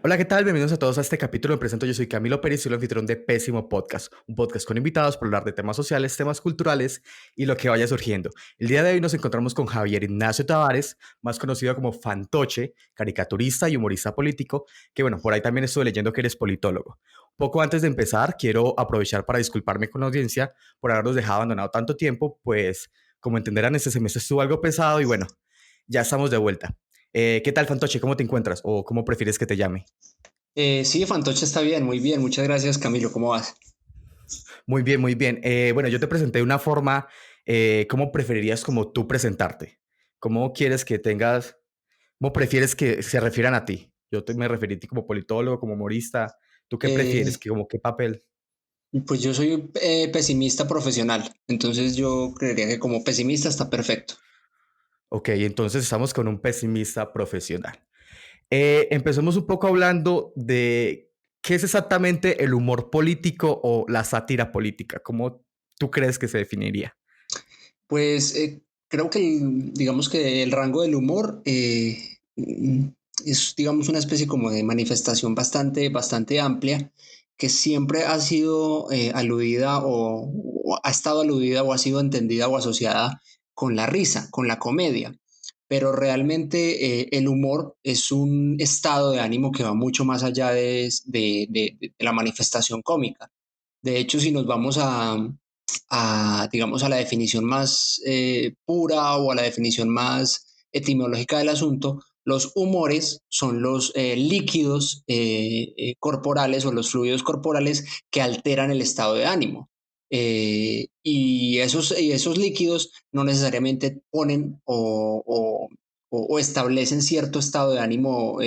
Hola, ¿qué tal? Bienvenidos a todos a este capítulo. Me presento, yo soy Camilo Pérez, soy el anfitrión de Pésimo Podcast, un podcast con invitados para hablar de temas sociales, temas culturales y lo que vaya surgiendo. El día de hoy nos encontramos con Javier Ignacio Tavares, más conocido como Fantoche, caricaturista y humorista político, que bueno, por ahí también estuve leyendo que eres politólogo. Poco antes de empezar, quiero aprovechar para disculparme con la audiencia por haberlos dejado abandonado tanto tiempo, pues como entenderán, este semestre estuvo algo pesado y bueno, ya estamos de vuelta. ¿Qué tal, Fantoche? ¿Cómo te encuentras? ¿O cómo prefieres que te llame? Sí, Fantoche está bien, muy bien. Muchas gracias, Camilo. ¿Cómo vas? Muy bien, muy bien. Bueno, yo te presenté de una forma, ¿cómo preferirías como tú presentarte? ¿Cómo quieres que tengas, cómo prefieres que se refieran a ti? Me referí a ti como politólogo, como humorista. ¿Tú qué prefieres? Eh, ¿Como qué papel? pues yo soy pesimista profesional, entonces yo creería que como pesimista está perfecto. Ok, entonces estamos con un pesimista profesional. Empecemos un poco hablando de qué es exactamente el humor político o la sátira política. ¿Cómo tú crees que se definiría? Pues creo que digamos que el rango del humor es, digamos, una especie como de manifestación bastante amplia que siempre ha sido aludida o ha estado aludida o ha sido entendida o asociada con la risa, con la comedia. Pero realmente el humor es un estado de ánimo que va mucho más allá de la manifestación cómica. De hecho, si nos vamos digamos, a la definición más pura o a la definición más etimológica del asunto, los humores son los líquidos corporales o los fluidos corporales que alteran el estado de ánimo. Y esos líquidos no necesariamente ponen o establecen cierto estado de ánimo,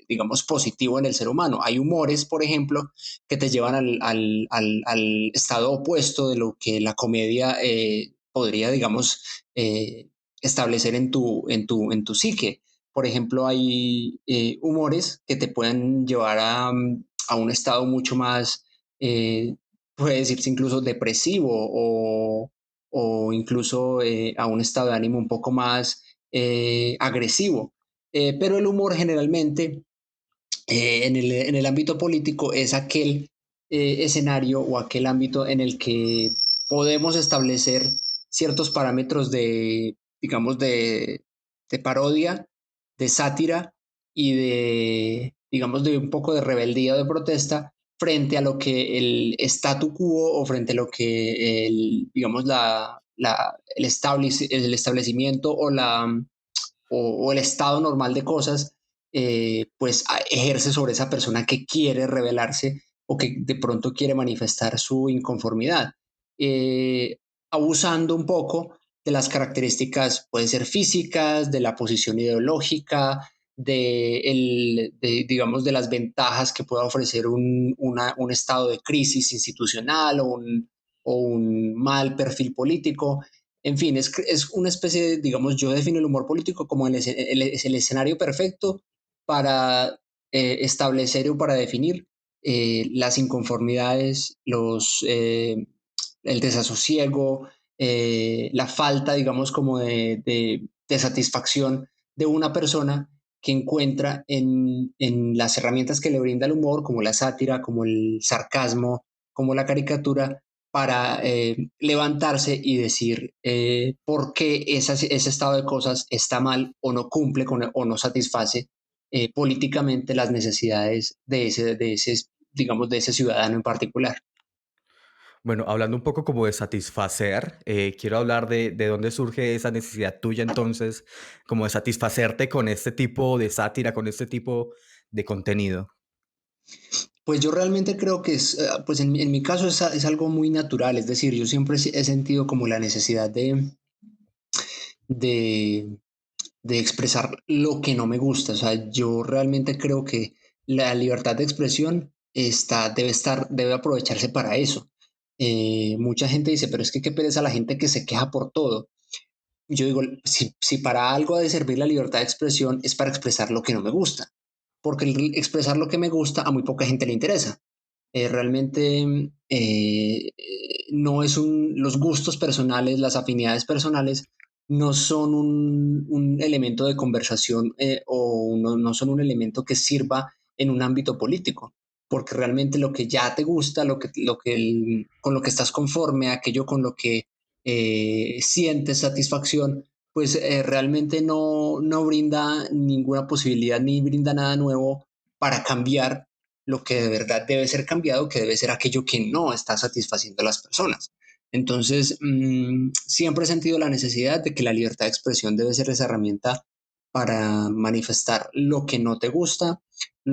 digamos, positivo en el ser humano. Hay humores, por ejemplo, que te llevan al estado opuesto de lo que la comedia podría, digamos, establecer en tu psique. Por ejemplo, hay humores que te pueden llevar a un estado mucho más, eh, puede decirse incluso depresivo o incluso a un estado de ánimo un poco más agresivo. Pero el humor generalmente en el ámbito político es aquel escenario o aquel ámbito en el que podemos establecer ciertos parámetros de, digamos, de parodia, de sátira y de, digamos, de un poco de rebeldía o de protesta frente a lo que el statu quo o frente a lo que el, digamos, el establecimiento o el estado normal de cosas, pues ejerce sobre esa persona que quiere rebelarse o que de pronto quiere manifestar su inconformidad, eh, abusando un poco de las características, pueden ser físicas, de la posición ideológica, digamos, de las ventajas que pueda ofrecer un estado de crisis institucional o un mal perfil político. En fin, es una especie de, digamos, yo defino el humor político como el escenario perfecto para establecer o para definir las inconformidades, el desasosiego, la falta, digamos, como de satisfacción de una persona que encuentra en las herramientas que le brinda el humor, como la sátira, como el sarcasmo, como la caricatura, para levantarse y decir por qué ese estado de cosas está mal o no cumple o no satisface políticamente las necesidades digamos, de ese ciudadano en particular. Bueno, hablando un poco como de satisfacer, quiero hablar de dónde surge esa necesidad tuya entonces, como de satisfacerte con este tipo de sátira, con este tipo de contenido. Pues yo realmente creo que pues en mi caso es algo muy natural, es decir, yo siempre he sentido como la necesidad de, de expresar lo que no me gusta. O sea, yo realmente creo que la libertad de expresión debe aprovecharse para eso. Mucha gente dice, pero es que qué pereza la gente que se queja por todo. Yo digo, si para algo ha de servir la libertad de expresión es para expresar lo que no me gusta, porque expresar lo que me gusta a muy poca gente le interesa. Realmente no es los gustos personales, las afinidades personales no son un elemento de conversación o no son un elemento que sirva en un ámbito político, porque realmente lo que ya te gusta, con lo que estás conforme, aquello con lo que sientes satisfacción, pues realmente no brinda ninguna posibilidad ni brinda nada nuevo para cambiar lo que de verdad debe ser cambiado, que debe ser aquello que no está satisfaciendo a las personas. Entonces, siempre he sentido la necesidad de que la libertad de expresión debe ser esa herramienta para manifestar lo que no te gusta,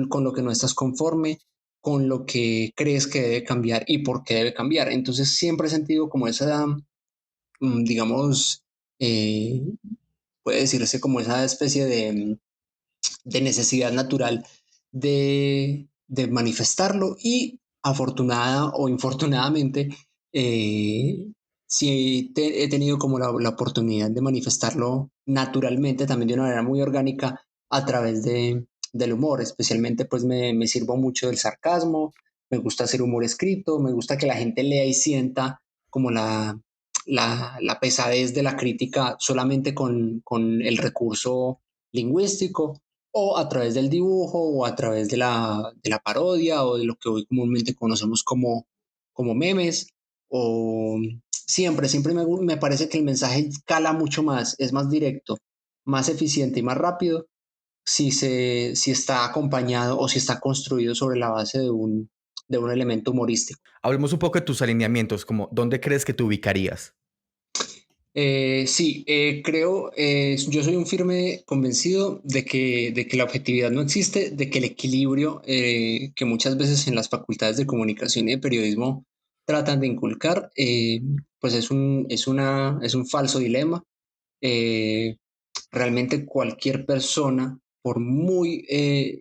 con lo que no estás conforme, con lo que crees que debe cambiar y por qué debe cambiar. Entonces, siempre he sentido como esa, digamos, eh, puede decirse como esa especie de necesidad natural de manifestarlo y afortunada o infortunadamente, sí he tenido como la oportunidad de manifestarlo naturalmente, también de una manera muy orgánica a través del humor, especialmente pues me sirvo mucho del sarcasmo, me gusta hacer humor escrito, me gusta que la gente lea y sienta como la pesadez de la crítica solamente con el recurso lingüístico o a través del dibujo o a través de la parodia o de lo que hoy comúnmente conocemos como memes. O siempre me parece que el mensaje cala mucho más, es más directo, más eficiente y más rápido si está acompañado o si está construido sobre la base de un elemento humorístico. Hablemos un poco de tus alineamientos, como dónde crees que te ubicarías. Sí, creo, yo soy un firme convencido de que la objetividad no existe, de que el equilibrio que muchas veces en las facultades de comunicación y de periodismo tratan de inculcar, pues es un falso dilema. Eh, Realmente cualquier persona, por muy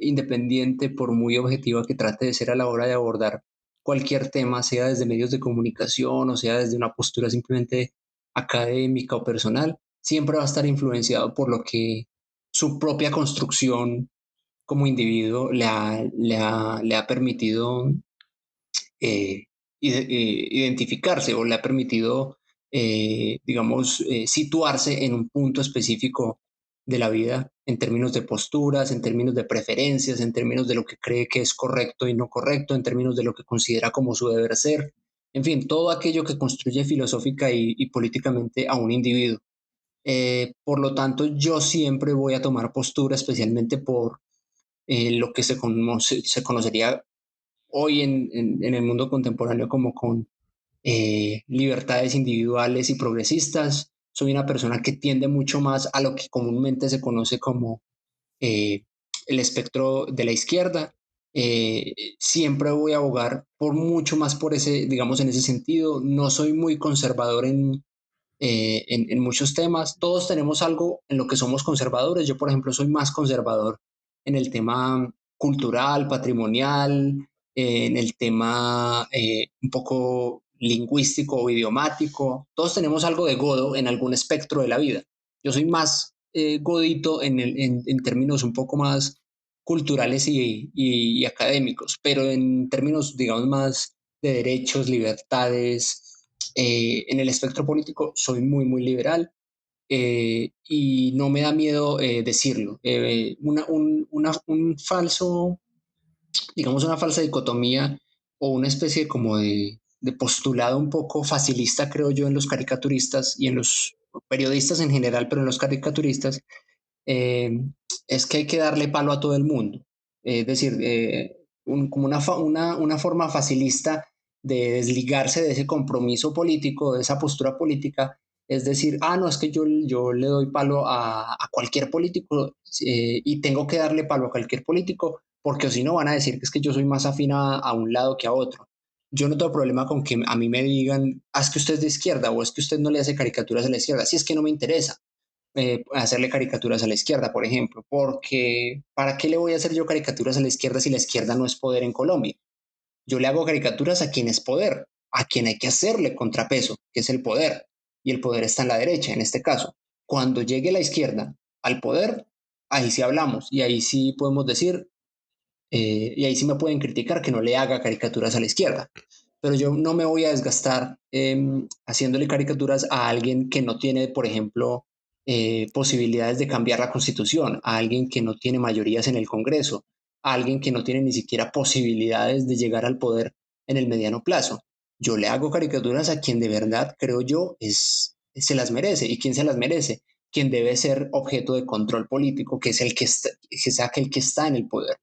independiente, por muy objetiva que trate de ser a la hora de abordar cualquier tema, sea desde medios de comunicación o sea desde una postura simplemente académica o personal, siempre va a estar influenciado por lo que su propia construcción como individuo le ha permitido eh, identificarse o le ha permitido, digamos, situarse en un punto específico de la vida en términos de posturas, en términos de preferencias, en términos de lo que cree que es correcto y no correcto, en términos de lo que considera como su deber ser, en fin, todo aquello que construye filosófica y políticamente a un individuo. Por lo tanto, yo siempre voy a tomar postura, especialmente por lo que se conocería hoy en el mundo contemporáneo como con libertades individuales y progresistas. Soy una persona que tiende mucho más a lo que comúnmente se conoce como eh, el espectro de la izquierda. Siempre voy a abogar por mucho más por ese, digamos, en ese sentido. No soy muy conservador en muchos temas. Todos tenemos algo en lo que somos conservadores. Yo, por ejemplo, soy más conservador en el tema cultural, patrimonial, en el tema un poco lingüístico o idiomático. Todos tenemos algo de godo en algún espectro de la vida. Yo soy más godito en términos un poco más culturales y académicos, pero en términos, digamos, más de derechos, libertades, en el espectro político soy muy, muy liberal y no me da miedo decirlo. Un falso, digamos, una falsa dicotomía o una especie como de postulado un poco facilista, creo yo, en los caricaturistas y en los periodistas en general, pero en los caricaturistas, eh, es que hay que darle palo a todo el mundo. Es decir, como una forma facilista de desligarse de ese compromiso político, de esa postura política, es decir, no, es que yo le doy palo a cualquier político y tengo que darle palo a cualquier político porque o si no van a decir que es que yo soy más afín a un lado que a otro. Yo no tengo problema con que a mí me digan, es que usted es de izquierda o es que usted no le hace caricaturas a la izquierda, si es que no me interesa hacerle caricaturas a la izquierda, por ejemplo, porque ¿para qué le voy a hacer yo caricaturas a la izquierda si la izquierda no es poder en Colombia? Yo le hago caricaturas a quien es poder, a quien hay que hacerle contrapeso, que es el poder, y el poder está en la derecha en este caso. Cuando llegue la izquierda al poder, ahí sí hablamos y ahí sí podemos decir Y ahí sí me pueden criticar que no le haga caricaturas a la izquierda, pero yo no me voy a desgastar haciéndole caricaturas a alguien que no tiene, por ejemplo, posibilidades de cambiar la constitución, a alguien que no tiene mayorías en el Congreso, a alguien que no tiene ni siquiera posibilidades de llegar al poder en el mediano plazo. Yo le hago caricaturas a quien de verdad, creo yo, se las merece. ¿Y quién se las merece? Quien debe ser objeto de control político, que es el que está, que es aquel que está en el poder.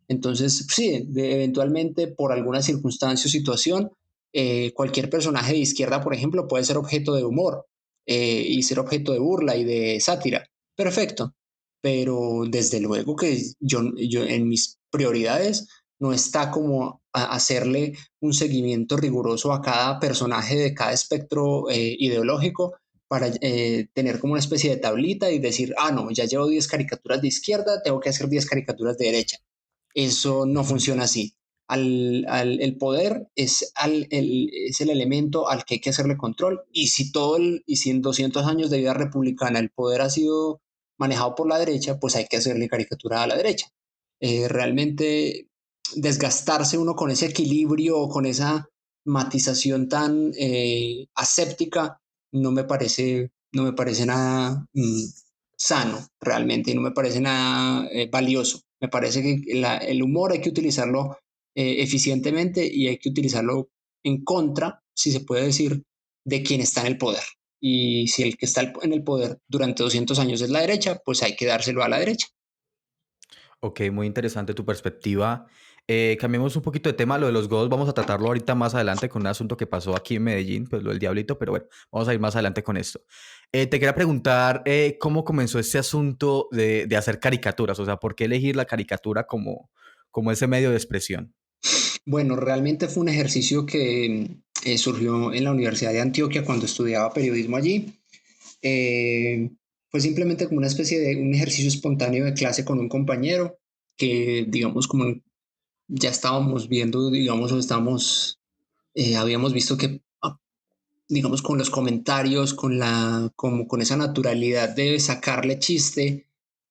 Entonces, sí, eventualmente por alguna circunstancia o situación, cualquier personaje de izquierda, por ejemplo, puede ser objeto de humor y ser objeto de burla y de sátira. Perfecto. Pero desde luego que yo en mis prioridades no está como hacerle un seguimiento riguroso a cada personaje de cada espectro ideológico para tener como una especie de tablita y decir, ah, no, ya llevo 10 caricaturas de izquierda, tengo que hacer 10 caricaturas de derecha. Eso no funciona así. El poder es el elemento al que hay que hacerle control y si en 200 años de vida republicana el poder ha sido manejado por la derecha, pues hay que hacerle caricatura a la derecha. Realmente desgastarse uno con ese equilibrio o con esa matización tan aséptica no me parece nada sano realmente y no me parece nada valioso. Me parece que el humor hay que utilizarlo eficientemente y hay que utilizarlo en contra, si se puede decir, de quien está en el poder. Y si el que está en el poder durante 200 años es la derecha, pues hay que dárselo a la derecha. Ok, muy interesante tu perspectiva. Cambiemos un poquito de tema, lo de los godos vamos a tratarlo ahorita más adelante con un asunto que pasó aquí en Medellín, pues lo del Diablito, pero bueno, vamos a ir más adelante con esto. Te quería preguntar cómo comenzó este asunto de hacer caricaturas, o sea, ¿por qué elegir la caricatura como ese medio de expresión? Bueno, realmente fue un ejercicio que surgió en la Universidad de Antioquia cuando estudiaba periodismo allí. Eh, Fue simplemente como una especie de un ejercicio espontáneo de clase con un compañero que, digamos, como ya estábamos viendo, digamos, o estamos, habíamos visto que, digamos, con los comentarios, como con esa naturalidad de sacarle chiste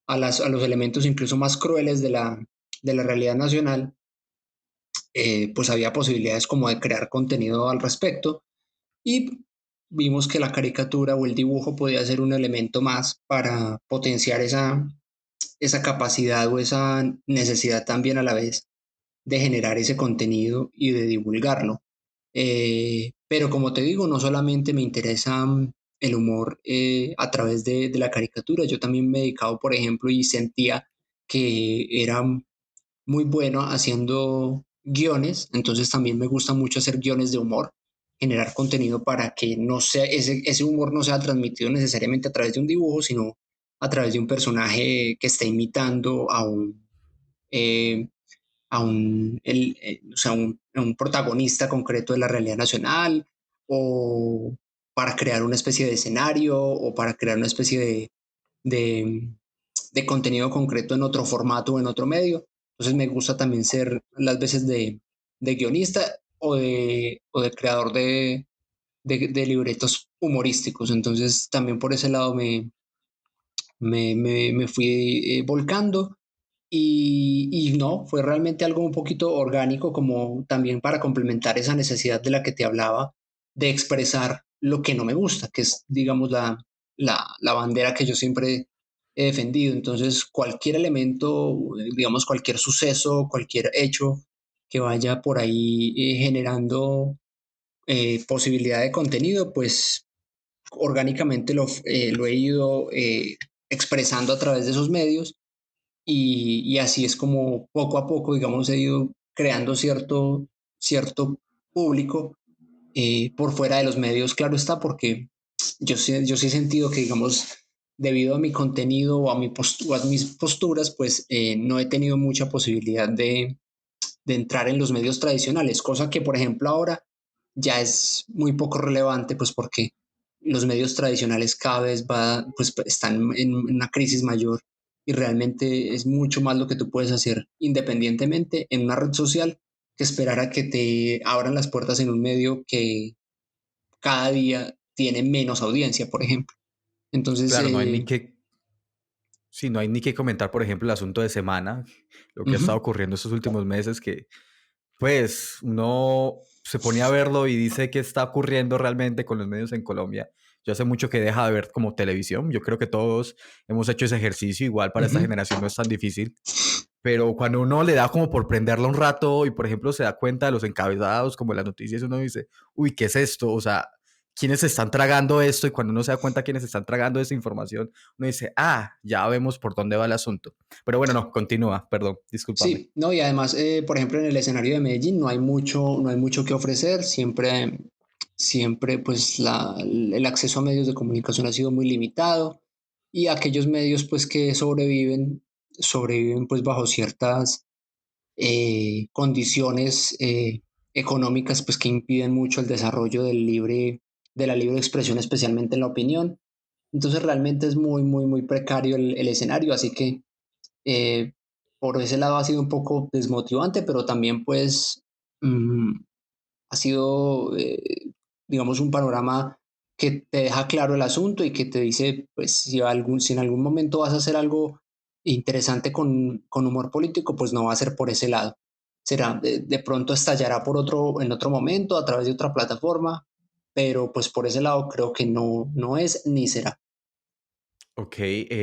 a los elementos incluso más crueles de la realidad nacional, pues había posibilidades como de crear contenido al respecto y vimos que la caricatura o el dibujo podía ser un elemento más para potenciar esa capacidad o esa necesidad también a la vez de generar ese contenido y de divulgarlo. Pero como te digo, no solamente me interesa el humor a través de la caricatura, yo también me he dedicado, por ejemplo, y sentía que era muy bueno haciendo guiones, entonces también me gusta mucho hacer guiones de humor, generar contenido para que no sea, ese humor no sea transmitido necesariamente a través de un dibujo, sino a través de un personaje que está imitando eh, o sea, a un protagonista concreto de la realidad nacional, o para crear una especie de escenario, o para crear una especie de, de contenido concreto en otro formato o en otro medio. Entonces me gusta también ser las veces de guionista o de creador de libretos humorísticos. Entonces también por ese lado me fui volcando y no, fue realmente algo un poquito orgánico como también para complementar esa necesidad de la que te hablaba de expresar lo que no me gusta, que es, digamos, la bandera que yo siempre he defendido. Entonces, cualquier elemento, digamos, cualquier suceso, cualquier hecho que vaya por ahí generando posibilidad de contenido, pues orgánicamente lo he ido expresando a través de esos medios y así es como poco a poco, digamos, he ido creando cierto público por fuera de los medios, claro está, porque yo sí he sentido que, digamos, debido a mi contenido o a, a mis posturas, pues no he tenido mucha posibilidad de entrar en los medios tradicionales, cosa que, por ejemplo, ahora ya es muy poco relevante, pues porque los medios tradicionales cada vez pues, están en una crisis mayor y realmente es mucho más lo que tú puedes hacer independientemente en una red social que esperar a que te abran las puertas en un medio que cada día tiene menos audiencia, por ejemplo. Entonces, Claro, no hay ni que, Sí, no hay ni que comentar, por ejemplo, el asunto de Semana, lo que ha estado Ujú. ocurriendo estos últimos meses, que pues uno se pone a verlo y dice qué está ocurriendo realmente con los medios en Colombia. Yo hace mucho que deja de ver como televisión. Yo creo que todos hemos hecho ese ejercicio. Igual para esta Ujú. generación no es tan difícil. Pero cuando uno le da como por prenderla un rato y, por ejemplo, se da cuenta de los encabezados, como en las noticias, uno dice, uy, ¿qué es esto? O sea, ¿quiénes se están tragando esto? Y cuando uno se da cuenta quiénes se están tragando esa información, uno dice, ah, ya vemos por dónde va el asunto. Pero bueno, no, continúa, perdón, discúlpame. Sí, no, y además, por ejemplo, en el escenario de Medellín no hay mucho que ofrecer. Siempre, pues, el acceso a medios de comunicación ha sido muy limitado y aquellos medios, pues, que sobreviven, pues, bajo ciertas condiciones económicas, pues, que impiden mucho el desarrollo de la libre expresión, especialmente en la opinión. Entonces, realmente es muy, muy, muy precario el escenario, así que eh, por ese lado ha sido un poco desmotivante, pero también pues mm, ha sido, digamos, un panorama que te deja claro el asunto y que te dice, pues si en algún momento vas a hacer algo interesante con humor político, pues no va a ser por ese lado. Será, de pronto estallará en otro momento a través de otra plataforma, pero pues por ese lado creo que no es ni será. Ok,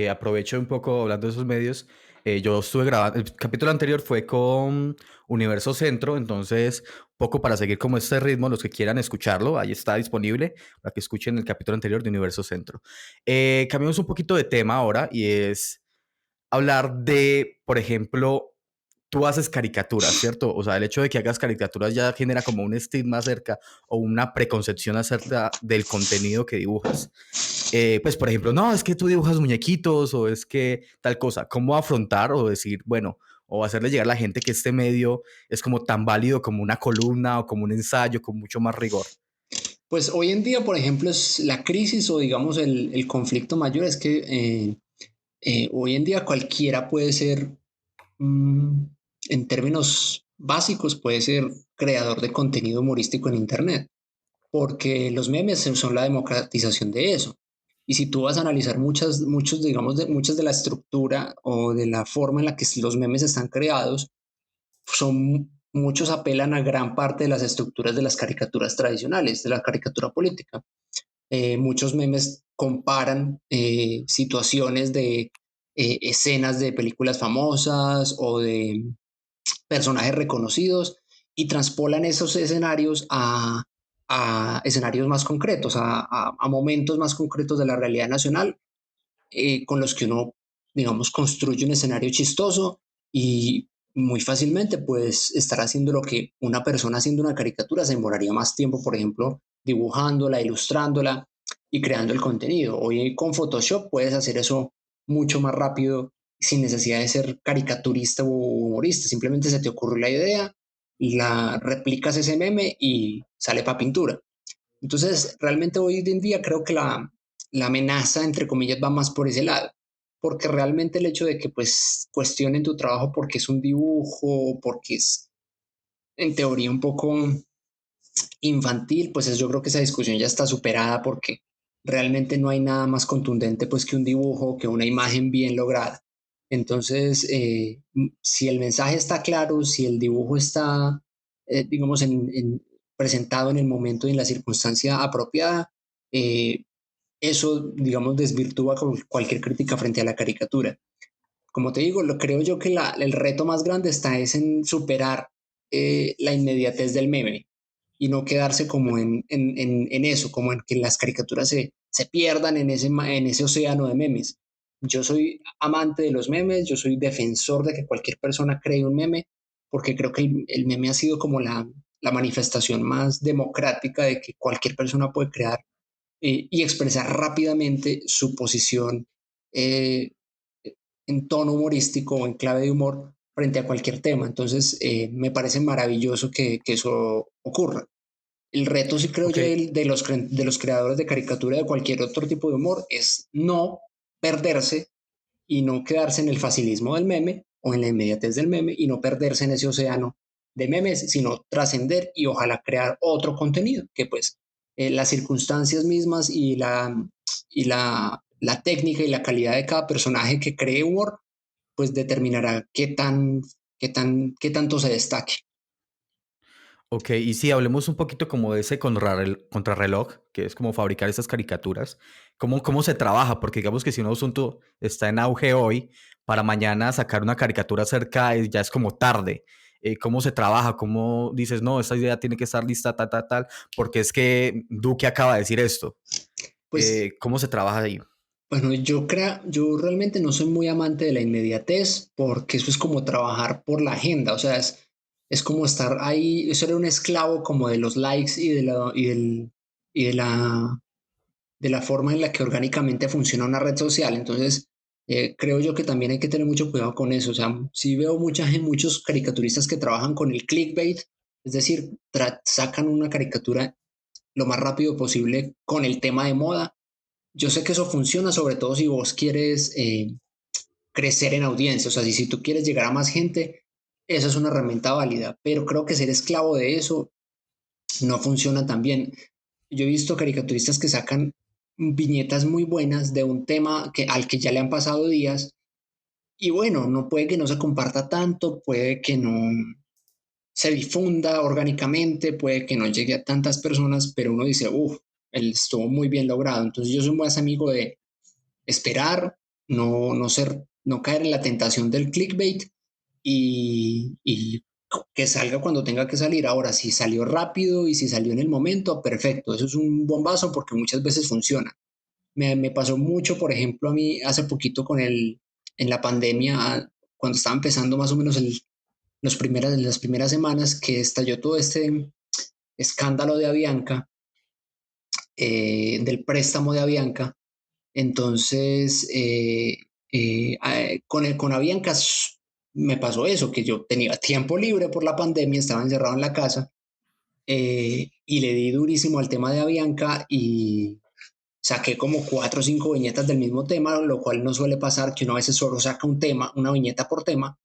aprovecho un poco hablando de esos medios. Yo estuve grabando, el capítulo anterior fue con Universo Centro, entonces, poco para seguir como este ritmo, los que quieran escucharlo, ahí está disponible para que escuchen el capítulo anterior de Universo Centro. Cambiamos un poquito de tema ahora y es hablar de, por ejemplo, tú haces caricaturas, ¿cierto? O sea, el hecho de que hagas caricaturas ya genera como un estigma acerca o una preconcepción acerca del contenido que dibujas. Pues, por ejemplo, no, es que tú dibujas muñequitos o es que tal cosa. ¿Cómo afrontar o decir, bueno, o hacerle llegar a la gente que este medio es como tan válido como una columna o como un ensayo con mucho más rigor? Pues hoy en día, por ejemplo, es la crisis o digamos el conflicto mayor es que hoy en día cualquiera puede ser, mm, en términos básicos, puede ser creador de contenido humorístico en Internet, porque los memes son la democratización de eso. Y si tú vas a analizar muchas de la estructura o de la forma en la que los memes están creados, muchos apelan a gran parte de las estructuras de las caricaturas tradicionales, de la caricatura política. Muchos memes comparan situaciones de escenas de películas famosas o de personajes reconocidos y transpolan esos escenarios a escenarios más concretos, a momentos más concretos de la realidad nacional, con los que uno, digamos, construye un escenario chistoso y muy fácilmente puedes estar haciendo lo que una persona haciendo una caricatura se demoraría más tiempo, por ejemplo, dibujándola, ilustrándola y creando el contenido. Hoy con Photoshop puedes hacer eso mucho más rápido sin necesidad de ser caricaturista o humorista. Simplemente se te ocurre la idea, la replicas ese meme y sale para pintura. Entonces, realmente hoy en día creo que la amenaza, entre comillas, va más por ese lado, porque realmente el hecho de que pues cuestionen tu trabajo porque es un dibujo, porque es en teoría un poco infantil, pues yo creo que esa discusión ya está superada porque realmente no hay nada más contundente pues que un dibujo, que una imagen bien lograda. Entonces, si el mensaje está claro, si el dibujo está, digamos, presentado en el momento y en la circunstancia apropiada, eh, eso, digamos, desvirtúa cualquier crítica frente a la caricatura. Como te digo, lo creo yo que el reto más grande está es en superar la inmediatez del meme y no quedarse como en eso, como en que las caricaturas se pierdan en ese océano de memes. Yo soy amante de los memes, yo soy defensor de que cualquier persona cree un meme, porque creo que el meme ha sido como la manifestación más democrática de que cualquier persona puede crear y expresar rápidamente su posición eh, en tono humorístico o en clave de humor frente a cualquier tema. Entonces, me parece maravilloso que eso ocurra. El reto, sí creo Ok, yo, de los creadores de caricatura de cualquier otro tipo de humor es no perderse y no quedarse en el facilismo del meme o en la inmediatez del meme y no perderse en ese océano de memes, sino trascender y ojalá crear otro contenido que pues las circunstancias mismas y la técnica y la calidad de cada personaje que cree Word, pues determinará qué tanto se destaque. Ok, y sí, hablemos un poquito como de ese contrarreloj, que es como fabricar esas caricaturas. ¿Cómo se trabaja? Porque digamos que si un asunto está en auge hoy, para mañana sacar una caricatura cerca ya es como tarde. ¿Cómo se trabaja? ¿Cómo dices, no, esta idea tiene que estar lista, tal, tal, tal? Porque es que Duque acaba de decir esto. Pues ¿Cómo se trabaja ahí? bueno, yo realmente no soy muy amante de la inmediatez porque eso es como trabajar por la agenda, o sea, es como estar ahí, eso era un esclavo como de los likes y de la forma en la que orgánicamente funciona una red social. Entonces, creo yo que también hay que tener mucho cuidado con eso. O sea, sí veo muchos caricaturistas que trabajan con el clickbait, es decir, sacan una caricatura lo más rápido posible con el tema de moda. Yo sé que eso funciona sobre todo si vos quieres crecer en audiencia, o sea, si tú quieres llegar a más gente, esa es una herramienta válida, pero creo que ser esclavo de eso no funciona tan bien. Yo he visto caricaturistas que sacan viñetas muy buenas de un tema al que ya le han pasado días y bueno, no puede que no se comparta tanto, puede que no se difunda orgánicamente, puede que no llegue a tantas personas, pero uno dice, uff, él estuvo muy bien logrado. Entonces yo soy más amigo de esperar, no caer en la tentación del clickbait y que salga cuando tenga que salir. Ahora, si salió rápido y si salió en el momento, perfecto, eso es un bombazo porque muchas veces funciona. Me pasó mucho, por ejemplo, a mí hace poquito en la pandemia, cuando estaba empezando más o menos las primeras semanas que estalló todo este escándalo de Avianca, del préstamo de Avianca. Entonces, con Avianca me pasó eso, que yo tenía tiempo libre por la pandemia, estaba encerrado en la casa y le di durísimo al tema de Avianca y saqué como 4 o 5 viñetas del mismo tema, lo cual no suele pasar, que uno a veces solo saca un tema, una viñeta por tema,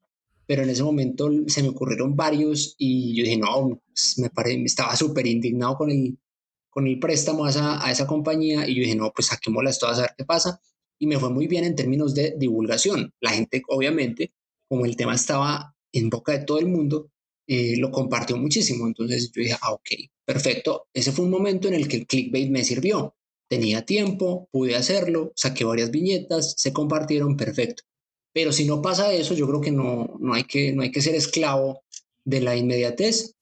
pero en ese momento se me ocurrieron varios y yo dije, no, pues, estaba súper indignado con el préstamo a esa compañía y yo dije, no, pues saquémoslas todas a ver qué pasa. Y me fue muy bien en términos de divulgación. La gente, obviamente, como el tema estaba en boca de todo el mundo, lo compartió muchísimo. Entonces yo dije, ah, ok, perfecto. Ese fue un momento en el que el clickbait me sirvió. Tenía tiempo, pude hacerlo, saqué varias viñetas, se compartieron, perfecto. Pero si no pasa eso, yo creo que no hay que ser esclavo de la inmediatez.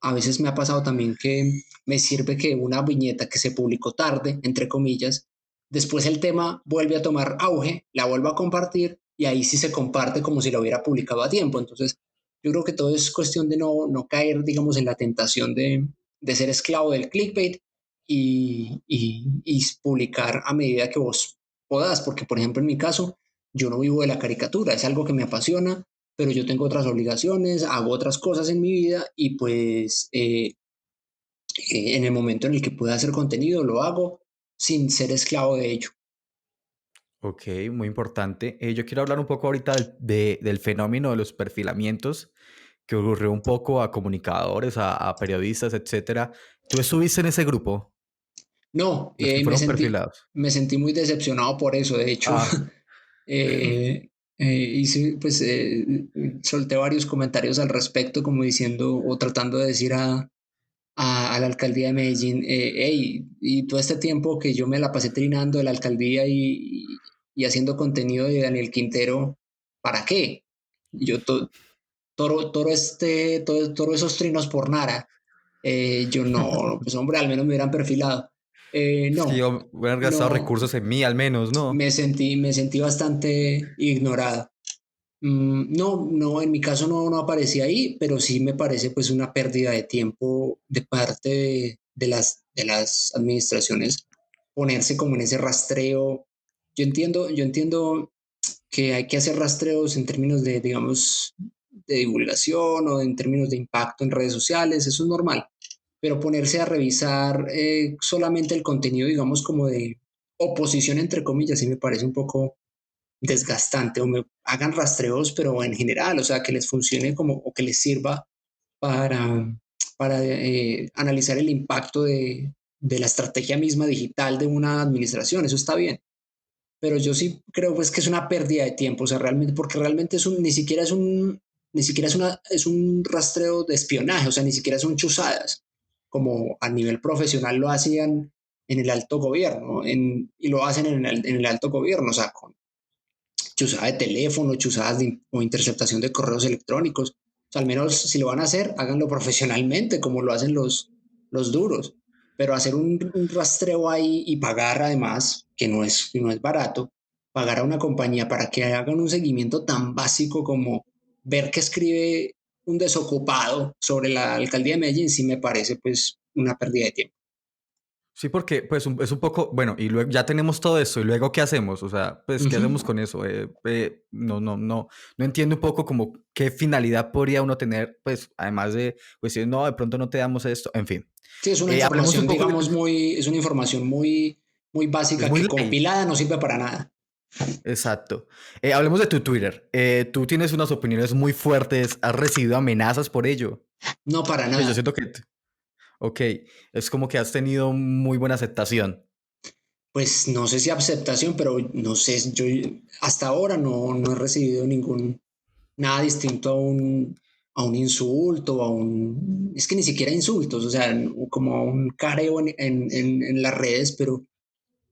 A veces me ha pasado también que me sirve que una viñeta que se publicó tarde, entre comillas, después el tema vuelve a tomar auge, la vuelvo a compartir y ahí sí se comparte como si lo hubiera publicado a tiempo. Entonces, yo creo que todo es cuestión de no caer, digamos, en la tentación de ser esclavo del clickbait y publicar a medida que vos podás, porque por ejemplo en mi caso, yo no vivo de la caricatura, es algo que me apasiona, pero yo tengo otras obligaciones, hago otras cosas en mi vida y pues en el momento en el que pueda hacer contenido lo hago sin ser esclavo de ello. Ok, muy importante. Yo quiero hablar un poco ahorita del fenómeno de los perfilamientos que ocurrió un poco a comunicadores, a periodistas, etcétera. ¿Tú estuviste en ese grupo? No, Los que fueron perfilados. me sentí muy decepcionado por eso. De hecho, Ah, hice, pues, solté varios comentarios al respecto, como diciendo o tratando de decir a la alcaldía de Medellín, hey, y todo este tiempo que yo me la pasé trinando de la alcaldía y haciendo contenido de Daniel Quintero, ¿para qué? Yo toro esos trinos por nada. Yo no, pues hombre, al menos me hubieran perfilado. sí, No, hubieran gastado no, recursos en mí al menos, ¿no? me sentí bastante ignorado. No, en mi caso no aparecía ahí, pero sí me parece pues una pérdida de tiempo de parte de las administraciones ponerse como en ese rastreo. Yo entiendo que hay que hacer rastreos en términos de, digamos, de divulgación o en términos de impacto en redes sociales, eso es normal, pero ponerse a revisar solamente el contenido, digamos, como de oposición, entre comillas, sí me parece un poco desgastante o me hagan rastreos, pero en general, o sea, que les funcione como o que les sirva para, para analizar el impacto de la estrategia misma digital de una administración, eso está bien, pero yo sí creo pues que es una pérdida de tiempo, o sea, realmente, porque realmente es un rastreo de espionaje, o sea, ni siquiera son chuzadas, como a nivel profesional lo hacían en el alto gobierno, y lo hacen en el alto gobierno, o sea, con chuzada de teléfono, chuzadas o interceptación de correos electrónicos. O sea, al menos si lo van a hacer, háganlo profesionalmente, como lo hacen los duros. Pero hacer un rastreo ahí y pagar además, que no es barato, pagar a una compañía para que hagan un seguimiento tan básico como ver qué escribe un desocupado sobre la alcaldía de Medellín, sí me parece pues una pérdida de tiempo. Sí, porque pues es un poco, bueno, y luego ya tenemos todo eso, y luego ¿qué hacemos? O sea, pues, ¿qué hacemos Ujú. con eso? No entiendo un poco como qué finalidad podría uno tener, pues, además de, pues, si no, de pronto no te damos esto, en fin. Sí, es una Hablemos un información, poco, digamos, es una información muy es básica muy que light, compilada no sirve para nada. exacto. Hablemos de tu Twitter. Tú tienes unas opiniones muy fuertes, has recibido amenazas por ello. No para Pues yo nada. siento que, ok, es como que has tenido muy buena aceptación. Pues no sé si aceptación, pero no sé, yo hasta ahora no he recibido nada distinto a un insulto, es que ni siquiera insultos, o sea, como un careo en las redes, pero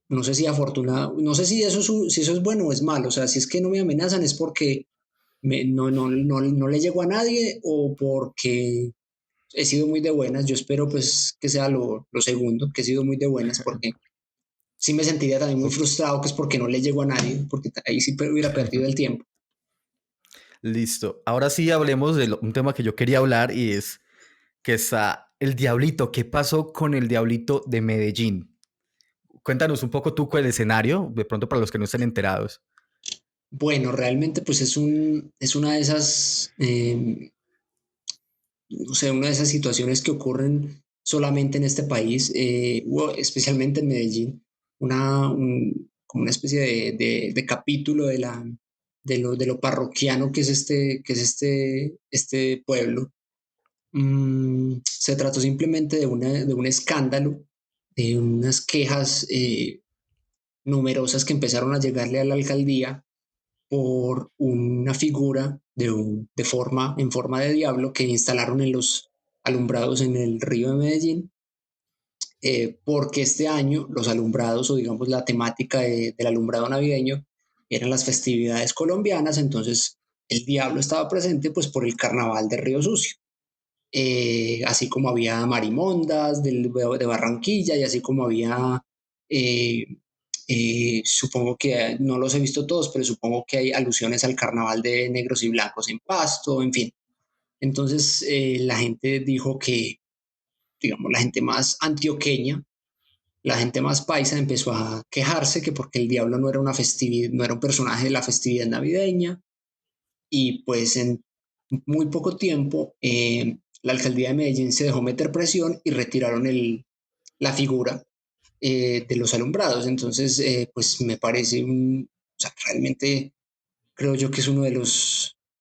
no sé si afortunado, no sé si si eso es bueno o es malo, o sea, si es que no me amenazan es porque no le llego a nadie o porque he sido muy de buenas. Yo espero pues que sea lo segundo, que he sido muy de buenas porque sí me sentiría también muy Ok. frustrado que es porque no le llego a nadie, porque ahí sí hubiera perdido el tiempo. Listo. Ahora sí hablemos de un tema que yo quería hablar y es que está el Diablito. ¿Qué pasó con el Diablito de Medellín? Cuéntanos un poco tú con el escenario, de pronto para los que no estén enterados. Bueno, realmente pues es una de esas, no sé, una de esas situaciones que ocurren solamente en este país, o especialmente en Medellín, como una especie de capítulo de lo parroquiano que es este pueblo. Se trató simplemente de un escándalo, de unas quejas numerosas que empezaron a llegarle a la alcaldía por una figura en forma de diablo que instalaron en los alumbrados en el río de Medellín, porque este año los alumbrados o digamos la temática del alumbrado navideño eran las festividades colombianas, entonces el diablo estaba presente pues por el carnaval de Río Sucio. Así como había marimondas de Barranquilla y así como había, eh, supongo que no los he visto todos, pero supongo que hay alusiones al carnaval de negros y blancos en Pasto, en fin. Entonces la gente dijo que, digamos, la gente más antioqueña, la gente más paisa empezó a quejarse que porque el diablo no era una festividad, no era un personaje de la festividad navideña, y pues en muy poco tiempo la alcaldía de Medellín se dejó meter presión y retiraron la figura de los alumbrados. Entonces, pues me parece o sea, realmente creo yo que es uno de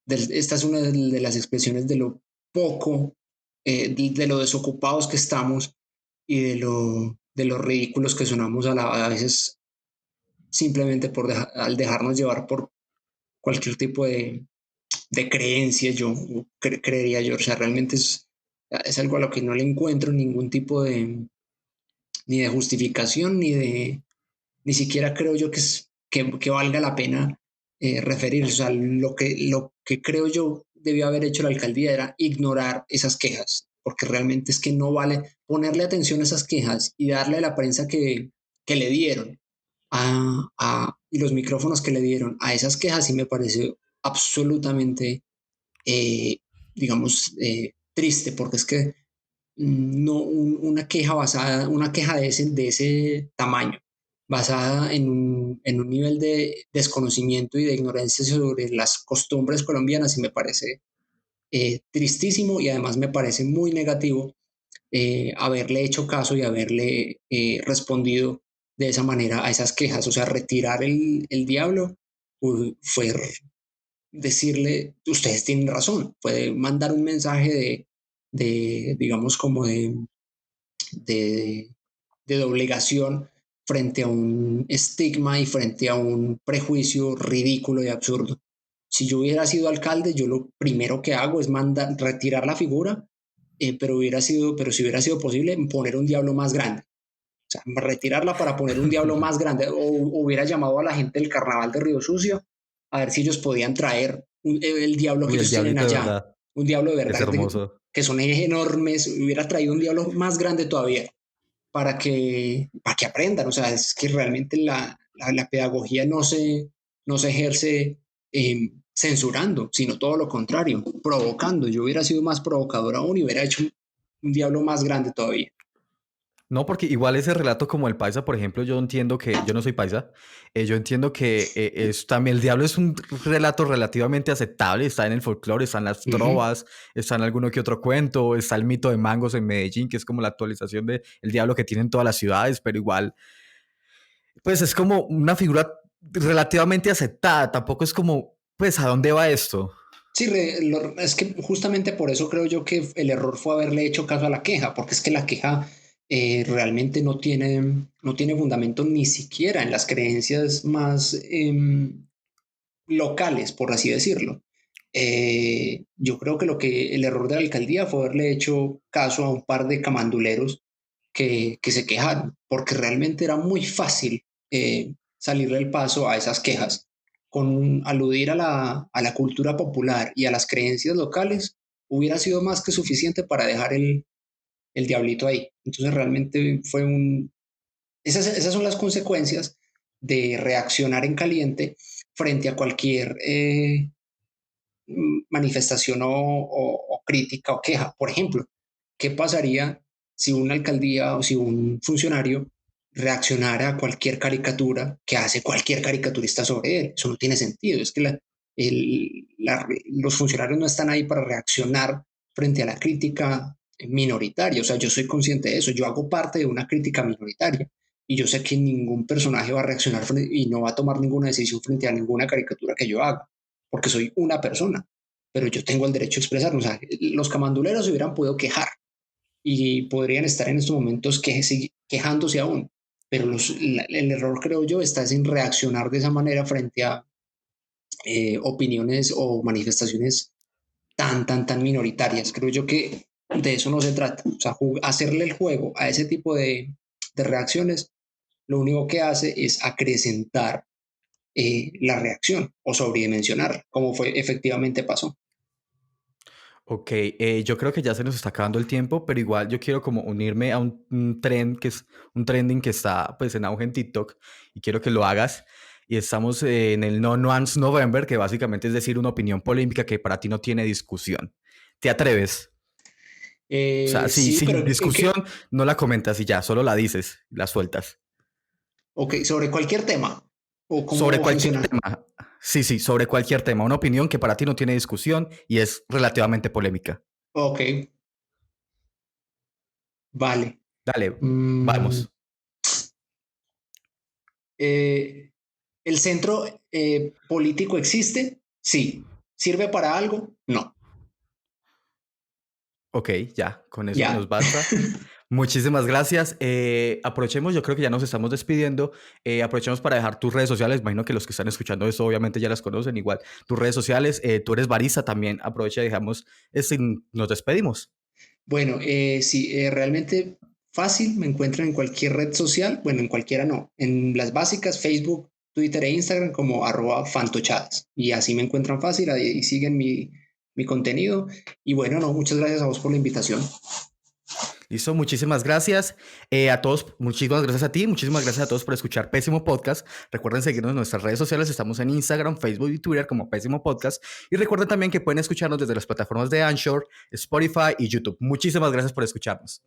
esta es una de las expresiones de lo poco, de lo desocupados que estamos y de los ridículos que sonamos a veces simplemente al dejarnos llevar por cualquier tipo de creencias, creería yo. O sea, realmente es algo a lo que no le encuentro ningún tipo ni de justificación, ni siquiera creo yo que valga la pena referirse. O sea, lo que creo yo debió haber hecho la alcaldía era ignorar esas quejas, porque realmente es que no vale ponerle atención a esas quejas y darle a la prensa que le dieron y los micrófonos que le dieron a esas quejas, sí me parece absolutamente eh, digamos, triste, porque es que no una queja de ese tamaño, basada en un nivel de desconocimiento y de ignorancia sobre las costumbres colombianas, y me parece tristísimo y además me parece muy negativo haberle hecho caso y haberle respondido de esa manera a esas quejas. O sea, retirar el diablo fue decirle, ustedes tienen razón, puede mandar un mensaje digamos, como de, de obligación frente a un estigma y frente a un prejuicio ridículo y absurdo. Si yo hubiera sido alcalde, yo lo primero que hago es retirar la figura, pero si hubiera sido posible, poner un diablo más grande. O sea, retirarla para poner un diablo más grande. O hubiera llamado a la gente del carnaval de Río Sucio a ver si ellos podían traer el diablo que Uy, el ellos tienen diablito de allá. verdad. Un diablo de Es verdad, hermoso. que son enormes. Hubiera traído un diablo más grande todavía para que aprendan. O sea, es que realmente la pedagogía no se ejerce censurando, sino todo lo contrario, provocando. Yo hubiera sido más provocador aún y hubiera hecho un diablo más grande todavía. No, porque igual ese relato como el paisa, por ejemplo, yo entiendo que, yo no soy paisa, yo entiendo que es también el diablo es un relato relativamente aceptable, está en el folclore, está en las Uh -huh. trovas, está en alguno que otro cuento, está el mito de Mangos en Medellín, que es como la actualización de el diablo que tienen todas las ciudades, pero igual, pues es como una figura relativamente aceptada, tampoco es como, pues, ¿a dónde va esto? Sí, es que justamente por eso creo yo que el error fue haberle hecho caso a la queja, porque es que la queja realmente no tiene fundamento ni siquiera en las creencias más locales, por así decirlo. Yo creo que el error de la alcaldía fue haberle hecho caso a un par de camanduleros que se quejaron, porque realmente era muy fácil salirle el paso a esas quejas. Con aludir a la cultura popular y a las creencias locales, hubiera sido más que suficiente para dejar el diablito ahí. Entonces realmente fue un... esas son las consecuencias de reaccionar en caliente frente a cualquier manifestación o crítica o queja. Por ejemplo, ¿qué pasaría si una alcaldía o si un funcionario reaccionara a cualquier caricatura que hace cualquier caricaturista sobre él? Eso no tiene sentido. Es que los funcionarios no están ahí para reaccionar frente a la crítica minoritaria. O sea, yo soy consciente de eso. Yo hago parte de una crítica minoritaria y yo sé que ningún personaje va a reaccionar y no va a tomar ninguna decisión frente a ninguna caricatura que yo haga, porque soy una persona, pero yo tengo el derecho a expresarme. O sea, los camanduleros se hubieran podido quejar y podrían estar en estos momentos quejándose aún, pero el error, creo yo, está en reaccionar de esa manera frente a opiniones o manifestaciones tan minoritarias. Creo yo que de eso no se trata. O sea, hacerle el juego a ese tipo de reacciones, lo único que hace es acrecentar la reacción o sobredimensionar, como fue efectivamente pasó. Ok, yo creo que ya se nos está acabando el tiempo, pero igual yo quiero como unirme a un trend que es un trending que está pues en auge en TikTok y quiero que lo hagas. Y estamos en el No Nuance November, que básicamente es decir una opinión polémica que para ti no tiene discusión. ¿Te atreves? O sea, si Sí, sin pero discusión no la comentas y ya, solo la dices, la sueltas. ok, sobre cualquier tema o Sobre cómo cualquier funciona. tema. Sí, sí, sobre cualquier tema. Una opinión que para ti no tiene discusión y es relativamente polémica. Ok, vale. Dale, Mm, vamos. eh, ¿El centro político existe? Sí. ¿Sirve para algo? No. Ok, ya, con eso Ya. nos basta. Muchísimas gracias. Aprovechemos, yo creo que ya nos estamos despidiendo. Aprovechemos para dejar tus redes sociales. Imagino que los que están escuchando esto obviamente ya las conocen. Igual, tus redes sociales. Tú eres barista también. Aprovecha y dejamos esto y nos despedimos. Bueno, sí, realmente fácil. Me encuentran en cualquier red social. Bueno, en cualquiera no. En las básicas, Facebook, Twitter e Instagram como @fantochadas. Y así me encuentran fácil. Ahí siguen mi contenido. Y bueno, no, muchas gracias a vos por la invitación. Listo, muchísimas gracias a todos, muchísimas gracias a ti, muchísimas gracias a todos por escuchar Pésimo Podcast. Recuerden seguirnos en nuestras redes sociales, estamos en Instagram, Facebook y Twitter como Pésimo Podcast. Y recuerden también que pueden escucharnos desde las plataformas de Anchor, Spotify y YouTube. Muchísimas gracias por escucharnos.